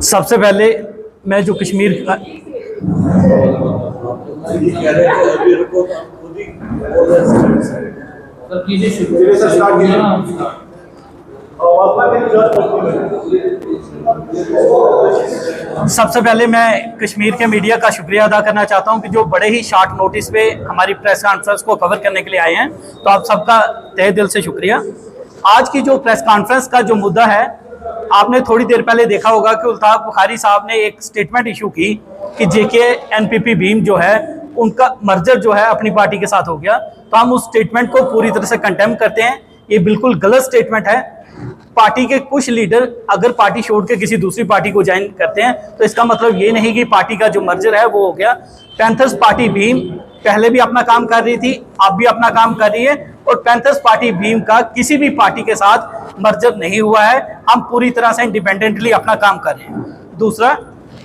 सबसे पहले मैं जो कश्मीर का सबसे पहले मैं कश्मीर के मीडिया का शुक्रिया अदा करना चाहता हूं कि जो बड़े ही शॉर्ट नोटिस पे हमारी प्रेस कॉन्फ्रेंस को कवर करने के लिए आए हैं, तो आप सबका तहे दिल से शुक्रिया। आज की जो प्रेस कॉन्फ्रेंस का जो मुद्दा है, आपने थोड़ी देर पहले देखा होगा कि उल्ताफ बुखारी साहब ने एक स्टेटमेंट इशू की कि जेके एनपीपी भीम जो है उनका मर्जर जो है अपनी पार्टी के साथ हो गया। तो हम उस स्टेटमेंट को पूरी तरह से कंडेम करते हैं। ये बिल्कुल गलत स्टेटमेंट है। पार्टी के कुछ लीडर अगर पार्टी छोड़ के किसी दूसरी पार्टी को ज्वाइन करते हैं तो इसका मतलब ये नहीं कि पार्टी का जो मर्जर है वो हो गया। पैंथर्स पार्टी भीम पहले भी अपना काम कर रही थी, अब भी अपना काम कर रही है, और पैंथर्स पार्टी भीम का किसी भी पार्टी के साथ मर्जर नहीं हुआ है। हम पूरी तरह से इंडिपेंडेंटली अपना काम कर रहे हैं। दूसरा,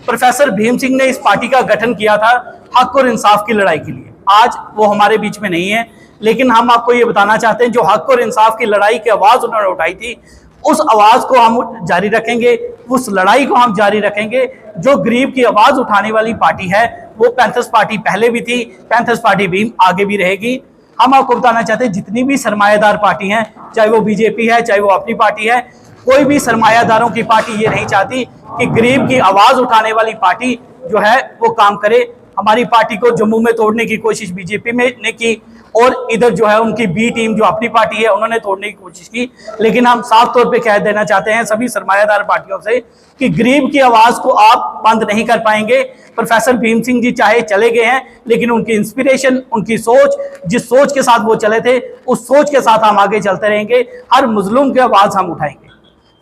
प्रोफेसर भीम सिंह ने इस पार्टी का गठन किया था हक और इंसाफ की लड़ाई के लिए। आज वो हमारे बीच में नहीं है, लेकिन हम आपको ये बताना चाहते हैं जो हक और इंसाफ की लड़ाई की आवाज़ उन्होंने उठाई थी, उस आवाज़ को हम जारी रखेंगे, उस लड़ाई को हम जारी रखेंगे। जो गरीब की आवाज़ उठाने वाली पार्टी है वो पैंथर्स पार्टी पहले भी थी, पैंथर्स पार्टी भीम आगे भी रहेगी। हम आपको बताना चाहते हैं जितनी भी सरमायादार पार्टी हैं, चाहे वो बीजेपी है, चाहे वो अपनी पार्टी है, कोई भी सरमायादारों की पार्टी ये नहीं चाहती कि गरीब की आवाज़ उठाने वाली पार्टी जो है वो काम करे। हमारी पार्टी को जम्मू में तोड़ने की कोशिश बीजेपी में ने की, और इधर जो है उनकी बी टीम जो अपनी पार्टी है उन्होंने तोड़ने की कोशिश की। लेकिन हम साफ तौर पे कह देना चाहते हैं सभी सरमायादार पार्टियों से कि गरीब की आवाज़ को आप बंद नहीं कर पाएंगे। प्रोफेसर भीम सिंह जी चाहे चले गए हैं, लेकिन उनकी इंस्पिरेशन, उनकी सोच, जिस सोच के साथ वो चले थे, उस सोच के साथ हम आगे चलते रहेंगे। हर मजलूम की आवाज़ हम उठाएंगे।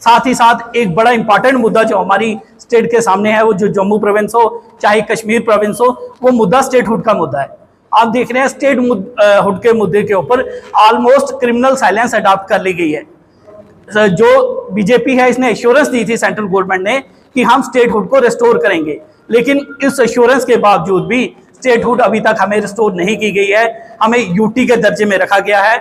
साथ ही साथ एक बड़ा इंपॉर्टेंट मुद्दा जो हमारी स्टेट के सामने है, वो जो जम्मू प्रोविंस हो चाहे कश्मीर प्रोविंस हो, वो मुद्दा स्टेटहुड का मुद्दा है। आप देख रहे हैं स्टेट हुड के मुद्दे के ऊपर ऑलमोस्ट क्रिमिनल साइलेंस अडॉप्ट कर ली गई है। जो बीजेपी है इसने एश्योरेंस दी थी सेंट्रल गवर्नमेंट ने कि हम स्टेट हुड को रिस्टोर करेंगे, लेकिन इस एश्योरेंस के बावजूद भी स्टेट हुड अभी तक हमें रिस्टोर नहीं की गई है। हमें यूटी के दर्जे में रखा गया है।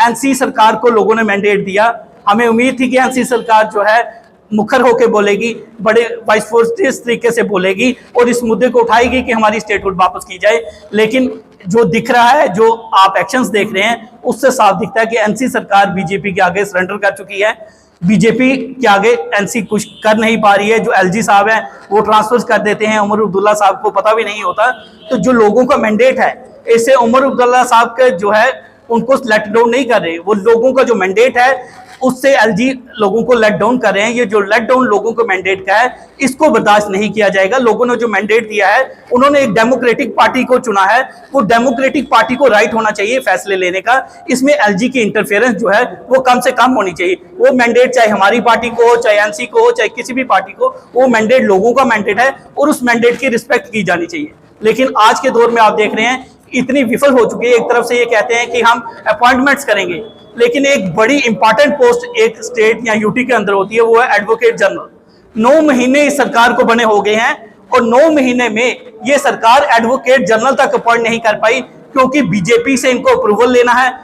एनसी सरकार को लोगों ने मैंडेट दिया, हमें उम्मीद थी कि एनसी सरकार जो है मुखर होकर बोलेगी, बड़े वाइसफोर्स तरीके से बोलेगी और इस मुद्दे को उठाएगी कि हमारी स्टेटहुड वापस की जाए। लेकिन जो दिख रहा है, जो आप एक्शंस देख रहे हैं, उससे साफ दिखता है कि एनसी सरकार बीजेपी के आगे सरेंडर कर चुकी है। बीजेपी के आगे एनसी कुछ कर नहीं पा रही है। जो एलजी साहब हैं वो ट्रांसफर कर देते हैं, उमर अब्दुल्ला साहब को पता भी नहीं होता। तो जो लोगों का मैंडेट है, इससे उमर अब्दुल्ला साहब के जो है उनको लेट डाउन नहीं कर रहे, वो लोगों का जो मैंडेट है उससे एलजी लोगों को लेट डाउन कर रहे हैं। ये जो लेट डाउन लोगों को मैंडेट का है, इसको बर्दाश्त नहीं किया जाएगा। लोगों ने जो मैंडेट दिया है, उन्होंने एक डेमोक्रेटिक पार्टी को चुना है, वो डेमोक्रेटिक पार्टी को राइट होना चाहिए फैसले लेने का। इसमें एलजी की इंटरफेरेंस जो है वो कम से कम होनी चाहिए। वो मैंडेट चाहे हमारी पार्टी को हो, चाहे एनसी को हो, चाहे किसी भी पार्टी को, वो मैंडेट लोगों का मैंडेट है और उस मैंडेट की रिस्पेक्ट की जानी चाहिए। लेकिन आज के दौर में आप देख रहे हैं इतनी विफल हो चुकी है। एक तरफ से ये कहते हैं कि हम अपॉइंटमेंट्स करेंगे, लेकिन एक बड़ी इंपॉर्टेंट पोस्ट एक स्टेट या यूटी के अंदर होती है, वो है एडवोकेट जनरल। 9 महीने इस सरकार को बने हो गए हैं और 9 महीने में ये सरकार एडवोकेट जनरल तक अपॉइंट नहीं कर पाई, क्योंकि बीजेपी से इनको अप्रूवल लेना है।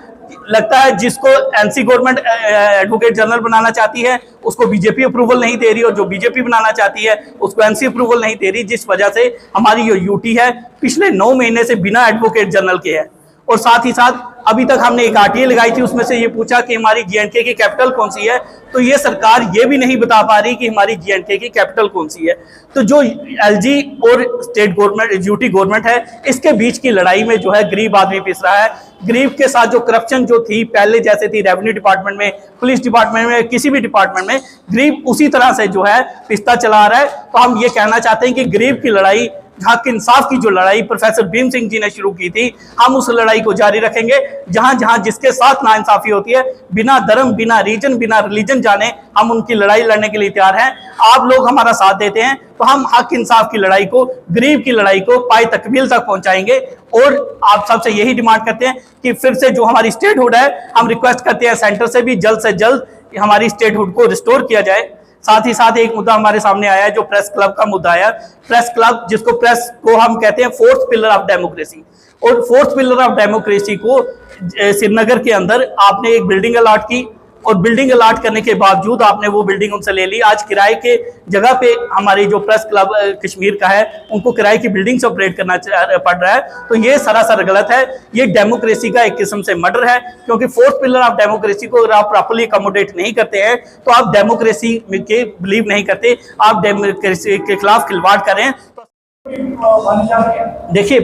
लगता है जिसको एनसी गवर्नमेंट एडवोकेट जनरल बनाना चाहती है उसको बीजेपी अप्रूवल नहीं दे रही, और जो बीजेपी बनाना चाहती है उसको एनसी अप्रूवल नहीं दे रही, जिस वजह से हमारी जो यूटी है पिछले 9 महीने से बिना एडवोकेट जनरल के है। और साथ ही साथ अभी तक हमने एक आरटीए लगाई थी, उसमें से ये पूछा कि हमारी जीएंडके की कैपिटल कौन सी है, तो ये सरकार ये भी नहीं बता पा रही कि हमारी जीएंडके की कैपिटल कौन सी है। तो जो एलजी और स्टेट गवर्नमेंट, यूटी गवर्नमेंट है, इसके बीच की लड़ाई में जो है गरीब आदमी पिस रहा है। गरीब के साथ जो करप्शन जो थी पहले जैसे थी, रेवेन्यू डिपार्टमेंट में, पुलिस डिपार्टमेंट में, किसी भी डिपार्टमेंट में, गरीब उसी तरह से जो है पिस्ता चला रहा है। तो हम ये कहना चाहते हैं कि गरीब की लड़ाई, हक इंसाफ की जो लड़ाई प्रोफेसर भीम सिंह जी ने शुरू की थी, हम उस लड़ाई को जारी रखेंगे। जहां जहां जिसके साथ नाइंसाफी होती है, बिना धर्म, बिना रीजन, बिना रिलीजन जाने हम उनकी लड़ाई लड़ने के लिए तैयार हैं। आप लोग हमारा साथ देते हैं तो हम हक इंसाफ की लड़ाई को, गरीब की लड़ाई को पाए तकमील तक पहुंचाएंगे। और आप सबसे यही डिमांड करते हैं कि फिर से जो हमारी स्टेटहुड है, हम रिक्वेस्ट करते हैं सेंटर से भी जल्द से जल्द हमारी स्टेटहुड को रिस्टोर किया जाए। साथ ही साथ एक मुद्दा हमारे सामने आया है, जो प्रेस क्लब का मुद्दा आया। प्रेस क्लब, जिसको प्रेस को हम कहते हैं फोर्थ पिलर ऑफ डेमोक्रेसी, और फोर्थ पिलर ऑफ डेमोक्रेसी को श्रीनगर के अंदर आपने एक बिल्डिंग अलॉट की, और बिल्डिंग अलॉट करने के बावजूद आपने वो बिल्डिंग उनसे ले ली। आज किराए के जगह पे हमारे जो प्रेस क्लब कश्मीर का है उनको किराए की बिल्डिंग से ऑपरेट करना पड़ रहा है, तो ये सरासर गलत है। ये डेमोक्रेसी का एक किस्म से मर्डर है, क्योंकि फोर्थ पिलर ऑफ डेमोक्रेसी को अगर आप प्रॉपर्ली अकोमोडेट नहीं करते हैं तो आप डेमोक्रेसी के बिलीव नहीं करते, आप डेमोक्रेसी के खिलाफ खिलवाड़ कर रहे हैं। देखिए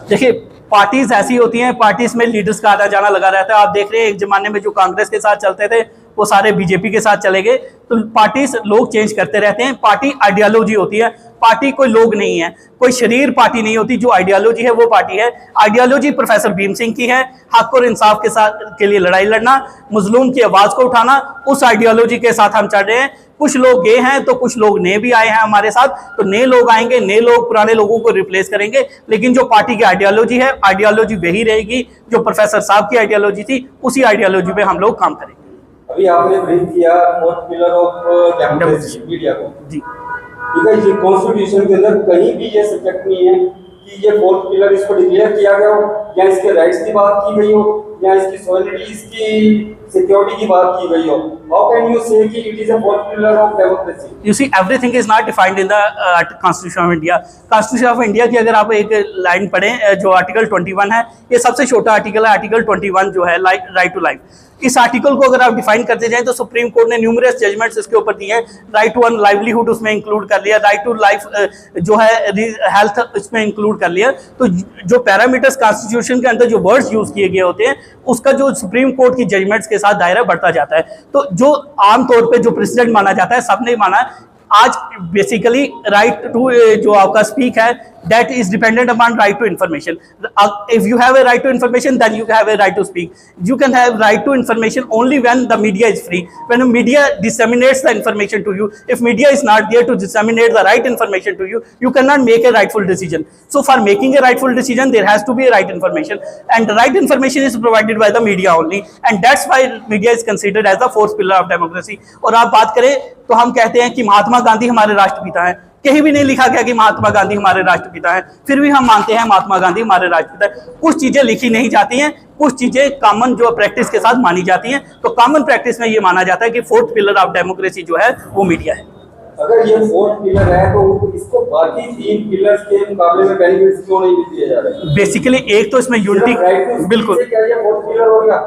देखिए पार्टीज ऐसी होती हैं, पार्टीज में लीडर्स का आना जाना लगा रहता है। आप देख रहे हैं एक जमाने में जो कांग्रेस के साथ चलते थे वो सारे बीजेपी के साथ चले गए। तो पार्टीज लोग चेंज करते रहते हैं, पार्टी आइडियोलॉजी होती है, पार्टी कोई लोग नहीं है, कोई शरीर पार्टी नहीं होती। जो आइडियोलॉजी है वो पार्टी है। आइडियोलॉजी प्रोफेसर भीम सिंह की है, हक और इंसाफ के साथ के लिए लड़ाई लड़ना, मजलूम की आवाज को उठाना, उस आइडियोलॉजी के साथ हम चल रहे हैं। कुछ लोग गए हैं तो कुछ लोग नए भी आए हैं हमारे साथ, तो नए लोग आएंगे, नए लोग पुराने लोगों को रिप्लेस करेंगे, लेकिन जो पार्टी की आइडियोलॉजी है, आइडियोलॉजी वही रहेगी जो प्रोफेसर साहब की आइडियोलॉजी थी, उसी आइडियोलॉजी पे हम लोग काम करेंगे। अभी आपने ब्रीफ किया fourth pillar of democracy media को, जी ठीक है, ये कॉन्स्टिट्यूशन के अंदर कहीं भी ये सब्जेक्ट नहीं है कि ये फोर्थ पिलर इसको डिक्लेयर किया गया हो, या इसके राइट्स की बात की गई हो, या इसकी सॉलिडिटी, इसकी सिक्योरिटी की बात की गई हो। हाउ कैन यू से कि it is a fourth pillar of democracy? You see everything is not defined in the constitution of India. Constitution of India की अगर आप एक लाइन पढ़ें, जो आर्टिकल 21 है, ये सबसे छोटा आर्टिकल है, आर्टिकल 21 जो है राइट टू लाइफ। इस आर्टिकल को अगर आप डिफाइन करते जाएं तो सुप्रीम कोर्ट ने न्यूमरस जजमेंट्स इसके ऊपर दिए हैं। राइट टू अन लाइवलीहुड उसमें इंक्लूड कर लिया, राइट टू लाइफ जो है हेल्थ इसमें इंक्लूड कर लिया। तो जो पैरामीटर्स कॉन्स्टिट्यूशन के अंदर जो वर्ड्स यूज किए गए होते हैं उसका जो सुप्रीम कोर्ट की जजमेंट्स के साथ दायरा बढ़ता जाता है। तो जो आमतौर पर जो प्रेसिडेंट माना जाता है, सबने माना है आज बेसिकली राइट टू जो आपका स्पीक है that is dependent upon right to information. If you have a right to information, then you have a right to speak. You can have right to information only when the media is free, when the media disseminates the information to you. If media is not there to disseminate the right information to you, you cannot make a rightful decision. So for making a rightful decision, there has to be a right information, and the right information is provided by the media only, and that's why media is considered as the fourth pillar of democracy. और आप बात करें तो हम कहते हैं कि महात्मा गांधी हमारे राष्ट्रपिता हैं, कहीं भी नहीं लिखा गया कि महात्मा गांधी हमारे राष्ट्रपिता हैं, फिर भी हम मानते हैं महात्मा गांधी हमारे राष्ट्रपिता हैं। कुछ चीजें लिखी नहीं जाती हैं, कुछ चीजें कॉमन जो प्रैक्टिस के साथ मानी जाती हैं। तो कॉमन प्रैक्टिस में ये माना जाता है कि फोर्थ पिलर ऑफ डेमोक्रेसी जो है वो मीडिया है। अगर ये फोर्थ पिलर है तो इसको बाकी तीन पिलर्स के मुकाबले में बेनिफिट्स क्यों नहीं दिए जा रहे? बेसिकली एक तो इसमें यूनिटी, बिल्कुल फोर्थ पिलर हो गया।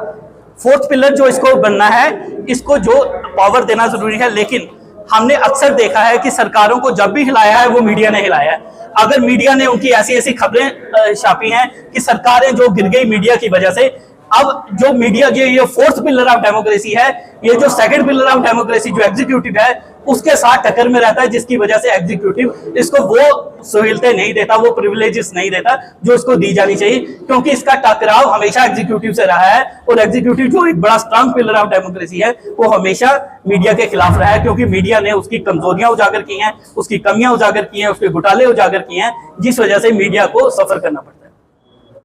फोर्थ पिलर जो इसको बनना है, इसको जो पावर देना जरूरी है, लेकिन हमने अक्सर देखा है कि सरकारों को जब भी हिलाया है वो मीडिया ने हिलाया है। अगर मीडिया ने उनकी ऐसी ऐसी खबरें छापी हैं कि सरकारें जो गिर गई मीडिया की वजह से, अब जो मीडिया की ये फोर्थ पिलर ऑफ डेमोक्रेसी है, ये जो सेकंड पिलर ऑफ डेमोक्रेसी जो एग्जीक्यूटिव है उसके साथ टक्कर में रहता है, जिसकी वजह से एग्जीक्यूटिव इसको वो सहूलतें नहीं देता, वो प्रिविलेजेस नहीं देता जो इसको दी जानी चाहिए, क्योंकि इसका टकराव हमेशा एग्जीक्यूटिव से रहा है। और एग्जीक्यूटिव जो एक बड़ा स्ट्रांग पिलर ऑफ डेमोक्रेसी है वो हमेशा मीडिया के खिलाफ रहा है, क्योंकि मीडिया ने उसकी कमजोरियां उजागर की हैं, उसकी कमियां उजागर की हैं, उसके घोटाले उजागर किए हैं, जिस वजह से मीडिया को सफर करना पड़ता है।